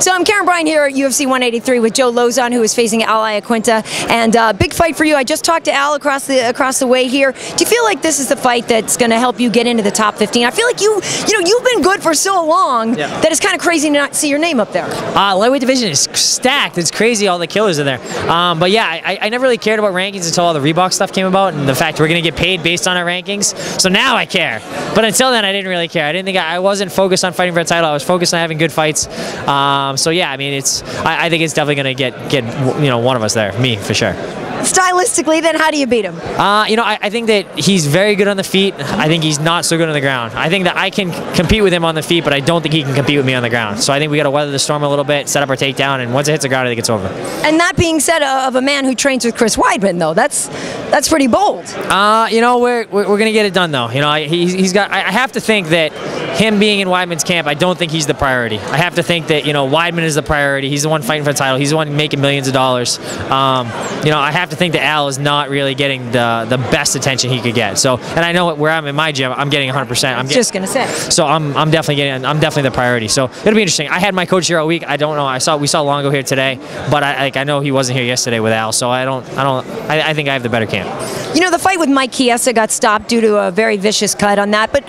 So I'm Karyn Bryant here at UFC 183 with Joe Lauzon, who is facing Al Iaquinta, and big fight for you. I just talked to Al across the way here. Do you feel like this is the fight that's going to help you get into the top 15? I feel like you've been good for so long that it's kind of crazy to not see your name up there. Lightweight division is stacked. It's crazy all the killers are there. But yeah, I never really cared about rankings until all the Reebok stuff came about, and the fact we're going to get paid based on our rankings. So now I care. But until then, I didn't really care. I wasn't focused on fighting for a title. I was focused on having good fights. So yeah, I mean, I think it's definitely going to get one of us there, me for sure. Stylistically, then how do you beat him? I think that he's very good on the feet. I think he's not so good on the ground. I think that I can compete with him on the feet, but I don't think he can compete with me on the ground. So I think we got to weather the storm a little bit, set up our takedown, and once it hits the ground, I think it's over. And that being said, of a man who trains with Chris Weidman, though, that's pretty bold. We're gonna get it done though. He's got. I have to think that him being in Weidman's camp, I don't think he's the priority. I have to think that Weidman is the priority. He's the one fighting for the title. He's the one making millions of dollars. I have to think that Al is not really getting the best attention he could get. So, and I know where I'm in my gym, I'm getting 100%. Just gonna say. So I'm definitely the priority. So it'll be interesting. I had my coach here all week. I don't know. We saw Longo here today, but I know he wasn't here yesterday with Al. So I think I have the better camp. The fight with Mike Chiesa got stopped due to a very vicious cut on that, but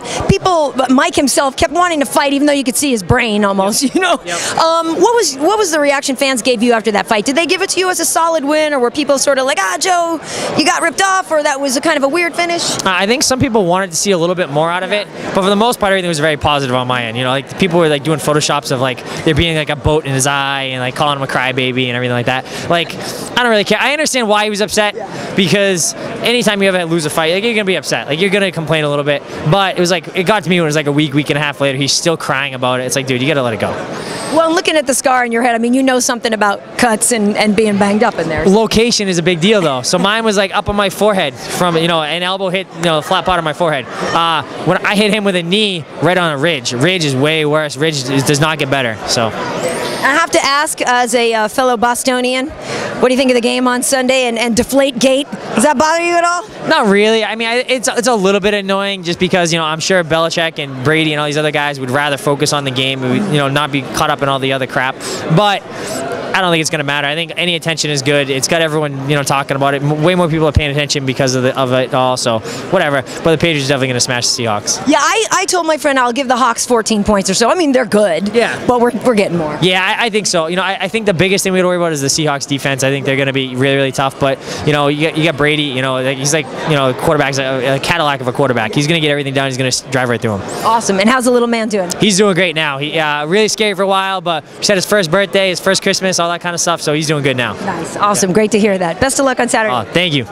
Mike himself kept wanting to fight, even though you could see his brain almost. Yep. What was the reaction fans gave you after that fight? Did they give it to you as a solid win, or were people sort of like, Joe, you got ripped off, or that was a kind of a weird finish? I think some people wanted to see a little bit more out of it, but for the most part, everything was very positive on my end. Like people were like doing photoshops of like there being like a boat in his eye and like calling him a crybaby and everything like that. Like I don't really care. I understand why he was upset because anytime you ever lose a fight, like you're gonna be upset, like you're gonna complain a little bit. But it was like it got to me when it was like a week and a half later. He's still crying about it. It's like, dude, you gotta let it go. Well, looking at the scar in your head, I mean, you know something about cuts and being banged up in there. Location is a big deal, though. So mine was like up on my forehead from, an elbow hit, the flat part of my forehead. When I hit him with a knee right on a ridge. Ridge is way worse. Ridge does not get better. So I have to ask, as a fellow Bostonian, what do you think of the game on Sunday and Deflate-Gate? Does that bother you at all? Not really. I mean, it's a little bit annoying just because, I'm sure Belichick and Brady and all these other guys would rather focus on the game and, not be caught up in all the other crap. But I don't think it's going to matter. I think any attention is good. It's got everyone, talking about it. Way more people are paying attention because of it all. So whatever. But the Patriots are definitely going to smash the Seahawks. Yeah, I told my friend I'll give the Hawks 14 points or so. I mean, they're good. Yeah. But we're getting more. Yeah, I think so. I think the biggest thing we got to worry about is the Seahawks defense. I think they're going to be really, really tough. But you got Brady. He's like quarterback's a Cadillac of a quarterback. He's going to get everything done. He's going to drive right through him. Awesome. And how's the little man doing? He's doing great now. He really scary for a while, but he said his first birthday, his first Christmas, all that kind of stuff. So he's doing good now. Nice. Awesome. Yeah. Great to hear that. Best of luck on Saturday. Thank you.